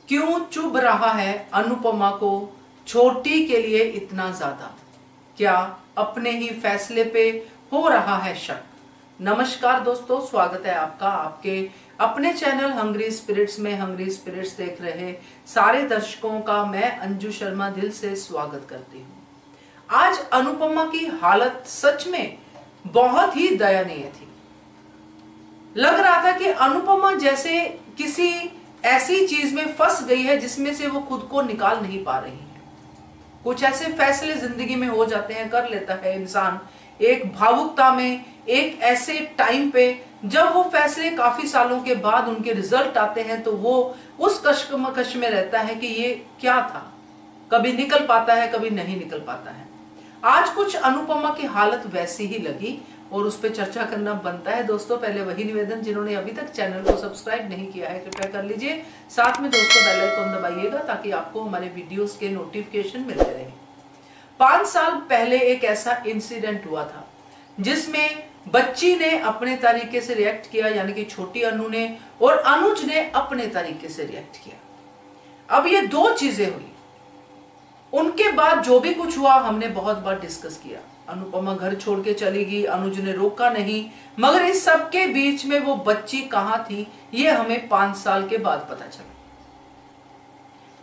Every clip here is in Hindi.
क्यों चुभ रहा है अनुपमा को छोटी के लिए इतना ज्यादा? क्या अपने ही फैसले पे हो रहा है शक? नमस्कार दोस्तों, स्वागत है आपका आपके अपने चैनल हंग्री स्पिरिट्स में। हंग्री स्पिरिट्स देख रहे सारे दर्शकों का मैं अंजू शर्मा दिल से स्वागत करती हूँ। आज अनुपमा की हालत सच में बहुत ही दयनीय थी। लग रहा था कि अनुपमा जैसे किसी ऐसी चीज में फंस गई है जिसमें से वो खुद को निकाल नहीं पा रही है। कुछ ऐसे फैसले जिंदगी में हो जाते हैं, कर लेता है इंसान एक भावुकता में, एक ऐसे टाइम पे जब वो फैसले काफी सालों के बाद उनके रिजल्ट आते हैं तो वो उस कश्मकश में रहता है कि ये क्या था। कभी निकल पाता है, कभी नहीं निकल पाता है। आज कुछ अनुपमा की हालत वैसी ही लगी और उस पर चर्चा करना बनता है। दोस्तों, पहले वही निवेदन, जिन्होंने अभी तक चैनल को सब्सक्राइब नहीं किया है कृपया कर लीजिए। साथ में दोस्तों बेल आइकन दबाइएगा ताकि आपको हमारे वीडियोस के नोटिफिकेशन मिलते रहे। 5 साल पहले एक ऐसा इंसिडेंट हुआ था जिसमें बच्ची ने अपने तरीके से रिएक्ट किया, यानी कि छोटी अनु ने, और अनुज ने अपने तरीके से रिएक्ट किया। अब ये दो चीजें हुई। उनके बाद जो भी कुछ हुआ हमने बहुत बार डिस्कस किया। अनुपमा घर छोड़ के चली गई, अनुज ने रोका नहीं, मगर इस सब के बीच में वो बच्ची कहां थी ये हमें 5 साल के बाद पता चला।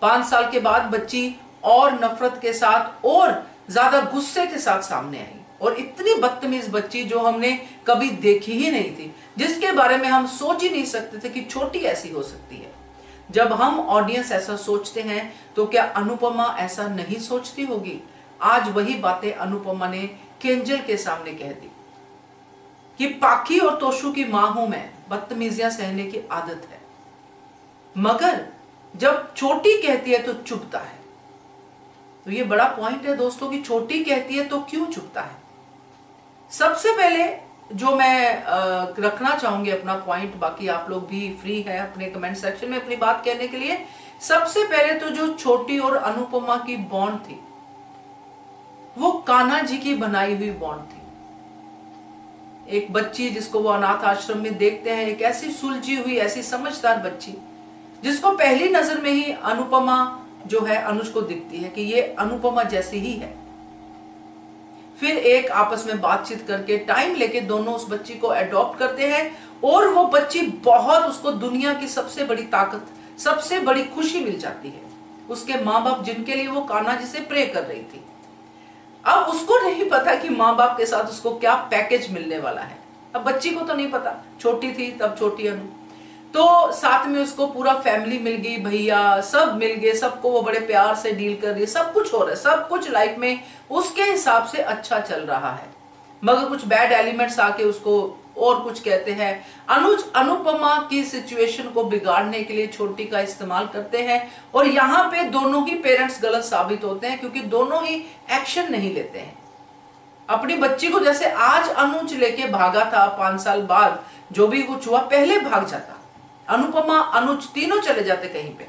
5 साल के बाद बच्ची और नफरत के साथ और ज्यादा गुस्से के साथ सामने आई, और इतनी बदतमीज बच्ची जो हमने कभी देखी ही नहीं थी, जिसके बारे में हम सोच ही नहीं सकते थे कि छोटी ऐसी हो सकती है। जब हम ऑडियंस ऐसा सोचते हैं तो क्या अनुपमा ऐसा नहीं सोचती होगी? आज वही बातें अनुपमा ने केंजल के सामने कह दी कि पाखी और तोशु की मां हूं मैं, बदतमीजियां सहने की आदत है। मगर जब छोटी कहती है तो चुभता है। तो ये बड़ा पॉइंट है दोस्तों कि छोटी कहती है तो क्यों चुभता है। सबसे पहले जो मैं रखना चाहूंगी अपना पॉइंट, बाकी आप लोग भी फ्री है अपने कमेंट सेक्शन में अपनी बात कहने के लिए। सबसे पहले तो जो छोटी और अनुपमा की बॉन्ड थी वो कान्हा जी की बनाई हुई बॉन्ड थी। एक बच्ची जिसको वो अनाथ आश्रम में देखते हैं, एक ऐसी सुलझी हुई, ऐसी समझदार बच्ची जिसको पहली नजर में ही अनुपमा जो है अनुज को दिखती है कि ये अनुपमा जैसी ही है। फिर एक आपस में बातचीत करके टाइम लेके दोनों उस बच्ची को अडॉप्ट करते हैं, और वो बच्ची बहुत, उसको दुनिया की सबसे बड़ी ताकत, सबसे बड़ी खुशी मिल जाती है। उसके माँ बाप जिनके लिए वो कान्हा जी से प्रे कर रही थी, अब उसको नहीं पता कि माँ बाप के साथ उसको क्या पैकेज मिलने वाला है। अब बच्ची को तो नहीं पता, छोटी थी तब, छोटी अनु। तो साथ में उसको पूरा फैमिली मिल गई, भैया सब मिल गए, सबको वो बड़े प्यार से डील कर रही है, सब कुछ हो रहा है, सब कुछ लाइफ में उसके हिसाब से अच्छा चल रहा है। मगर कुछ बैड एलिमेंट्स आके उसको और कुछ कहते हैं। अनुज अनुपमा की सिचुएशन को बिगाड़ने के लिए छोटी का इस्तेमाल करते हैं, और यहाँ पे दोनों ही पेरेंट्स गलत साबित होते हैं क्योंकि दोनों ही एक्शन नहीं लेते हैं अपनी बच्ची को। जैसे आज अनुज लेके भागा था, 5 साल बाद जो भी कुछ हुआ, पहले भाग जाता अनुपमा अनुज तीनों चले जाते कहीं पे,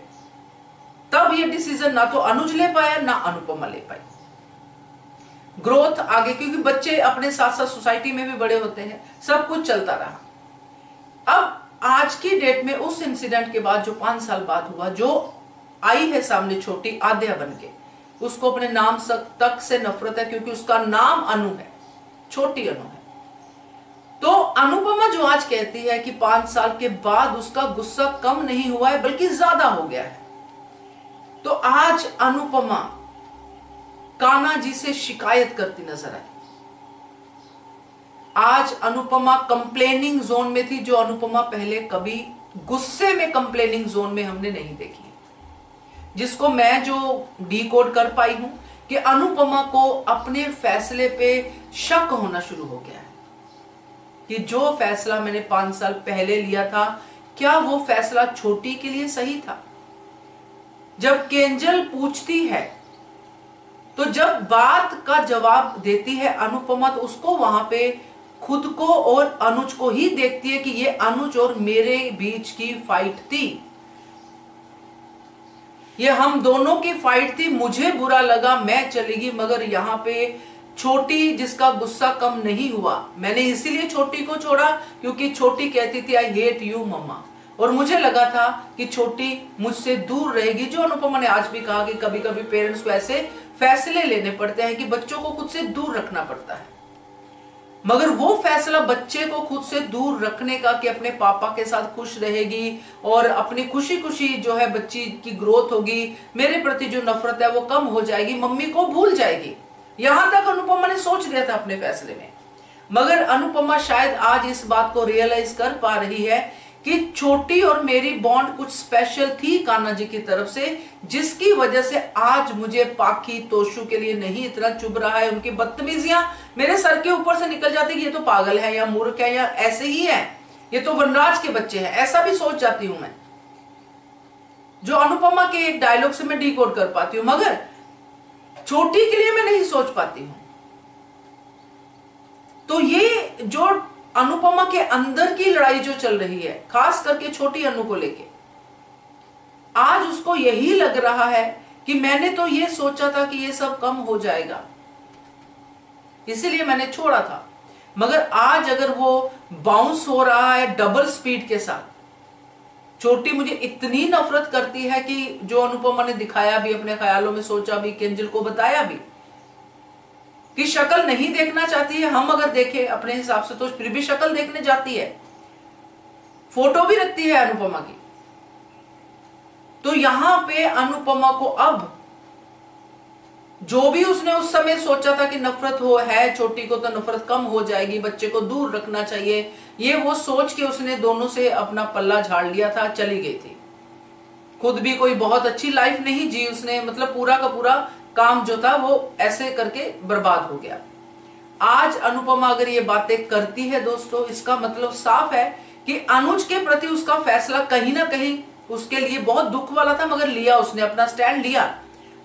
तब ये डिसीजन ना तो अनुज ले पाया ना अनुपमा ले पाई। ग्रोथ आगे, क्योंकि बच्चे अपने साथ साथ सोसाइटी में भी बड़े होते हैं, सब कुछ चलता रहा। अब आज की डेट में उस इंसिडेंट के बाद जो 5 साल बाद हुआ, जो आई है सामने छोटी आद्या बन के, उसको अपने नाम तक से नफरत है क्योंकि उसका नाम अनु है, छोटी अनु है। तो अनुपमा जो आज कहती है कि 5 साल के बाद उसका गुस्सा कम नहीं हुआ है बल्कि ज्यादा हो गया है, तो आज अनुपमा कान्हा जी से शिकायत करती नजर आई। आज अनुपमा कंप्लेनिंग जोन में थी, जो अनुपमा पहले कभी गुस्से में कंप्लेनिंग जोन में हमने नहीं देखी, जिसको मैं जो डीकोड कर पाई हूं कि अनुपमा को अपने फैसले पे शक होना शुरू हो गया है कि जो फैसला मैंने 5 साल पहले लिया था, क्या वो फैसला छोटी के लिए सही था। जब केंजल पूछती है, तो जब बात का जवाब देती है अनुपमा, तो उसको वहां पे खुद को और अनुज को ही देखती है कि ये अनुज और मेरे बीच की फाइट थी, ये हम दोनों की फाइट थी। मुझे बुरा लगा, मैं चली गई, मगर यहां पे छोटी जिसका गुस्सा कम नहीं हुआ, मैंने इसीलिए छोटी को छोड़ा क्योंकि छोटी कहती थी आई हेट यू मम्मा, और मुझे लगा था कि छोटी मुझसे दूर रहेगी। जो अनुपमा ने आज भी कहा कि कभी कभी पेरेंट्स को ऐसे फैसले लेने पड़ते हैं कि बच्चों को खुद से दूर रखना पड़ता है, मगर वो फैसला बच्चे को खुद से दूर रखने का कि अपने पापा के साथ खुश रहेगी और अपनी खुशी खुशी जो है बच्ची की ग्रोथ होगी, मेरे प्रति जो नफरत है वो कम हो जाएगी, मम्मी को भूल जाएगी, यहां तक अनुपमा ने सोच लिया था अपने फैसले में। मगर अनुपमा शायद आज इस बात को रियलाइज कर पा रही है कि छोटी और मेरी बॉन्ड कुछ स्पेशल थी कान्हा जी की तरफ से, जिसकी वजह से आज मुझे पाखी तोशु के लिए नहीं इतना चुभ रहा है। उनकी बदतमीजियां मेरे सर के ऊपर से निकल जाती कि ये तो पागल है या मूर्ख है या ऐसे ही है, ये तो वनराज के बच्चे हैं, ऐसा भी सोच जाती हूं मैं, जो अनुपमा के एक डायलॉग से मैं डिकोड कर पाती हूं, मगर छोटी के लिए मैं नहीं सोच पाती हूं। तो ये जो अनुपमा के अंदर की लड़ाई जो चल रही है, खास करके छोटी अनु को लेके, आज उसको यही लग रहा है कि मैंने तो ये सोचा था कि ये सब कम हो जाएगा, इसीलिए मैंने छोड़ा था। मगर आज अगर वो बाउंस हो रहा है डबल स्पीड के साथ, छोटी मुझे इतनी नफरत करती है कि जो अनुपमा ने दिखाया भी, अपने ख्यालों में सोचा भी, केंजल को बताया भी कि शक्ल नहीं देखना चाहती है। हम अगर देखें अपने हिसाब से तो फिर भी शक्ल देखने जाती है, फोटो भी रखती है अनुपमा की। तो यहां पे अनुपमा को अब जो भी उसने उस समय सोचा था कि नफरत हो है छोटी को, तो नफरत कम हो जाएगी, बच्चे को दूर रखना चाहिए, ये वो सोच के उसने दोनों से अपना पल्ला झाड़ लिया था, चली गई थी। खुद भी कोई बहुत अच्छी लाइफ नहीं जी उसने, मतलब पूरा का पूरा काम जो था वो ऐसे करके बर्बाद हो गया। आज अनुपमा अगर ये बातें करती है दोस्तों, इसका मतलब साफ है कि अनुज के प्रति उसका फैसला कहीं ना कहीं उसके लिए बहुत दुख वाला था, मगर लिया उसने, अपना स्टैंड लिया।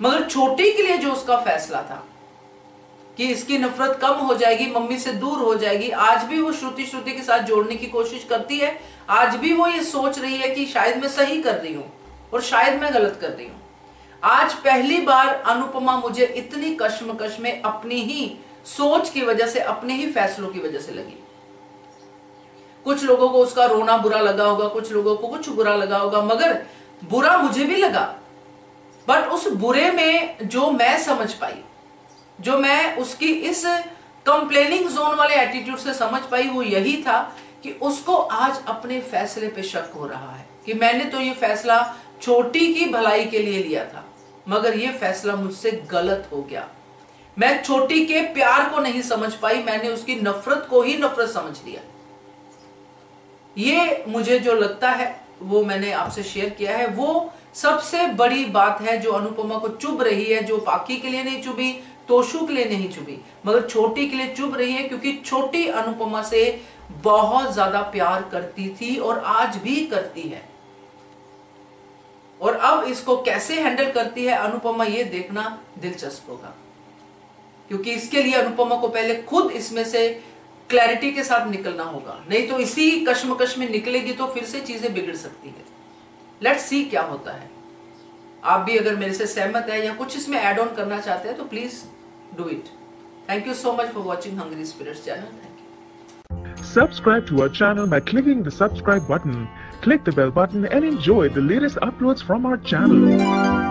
मगर छोटी के लिए जो उसका फैसला था कि इसकी नफरत कम हो जाएगी, मम्मी से दूर हो जाएगी, आज भी वो श्रुति के साथ जोड़ने की कोशिश करती है। आज भी वो ये सोच रही है कि शायद मैं सही कर रही हूं और शायद मैं गलत कर रही हूं। आज पहली बार अनुपमा मुझे इतनी कश्मकश में अपनी ही सोच की वजह से, अपने ही फैसलों की वजह से लगी। कुछ लोगों को उसका रोना बुरा लगा होगा, कुछ लोगों को कुछ बुरा लगा होगा, मगर बुरा मुझे भी लगा। बट उस बुरे में जो मैं समझ पाई, जो मैं उसकी इस कंप्लेनिंग जोन वाले एटीट्यूड से समझ पाई, वो यही था कि उसको आज अपने फैसले पे शक हो रहा है कि मैंने तो ये फैसला छोटी की भलाई के लिए लिया था, मगर ये फैसला मुझसे गलत हो गया। मैं छोटी के प्यार को नहीं समझ पाई, मैंने उसकी नफरत को ही नफरत समझ लिया। ये मुझे जो लगता है वो मैंने आपसे शेयर किया है। वो सबसे बड़ी बात है जो अनुपमा को चुभ रही है, जो पाकी के लिए नहीं चुभी, तोशु के लिए नहीं चुभी, मगर छोटी के लिए चुभ रही है, क्योंकि छोटी अनुपमा से बहुत ज्यादा प्यार करती थी और आज भी करती है। और अब इसको कैसे हैंडल करती है अनुपमा, ये देखना दिलचस्प होगा, क्योंकि इसके लिए अनुपमा को पहले खुद इसमें से क्लैरिटी के साथ निकलना होगा, नहीं तो इसी कश्मकश में निकलेगी तो फिर से चीजें बिगड़ सकती है। लेट्स सी क्या होता है। आप भी अगर मेरे से सहमत है या कुछ इसमें ऐड ऑन करना चाहते हैं तो please do it. Thank you so much for watching hungry spirits channel. Thank you. Subscribe to our channel by clicking the subscribe button. Click the bell button and enjoy the latest uploads from our channel.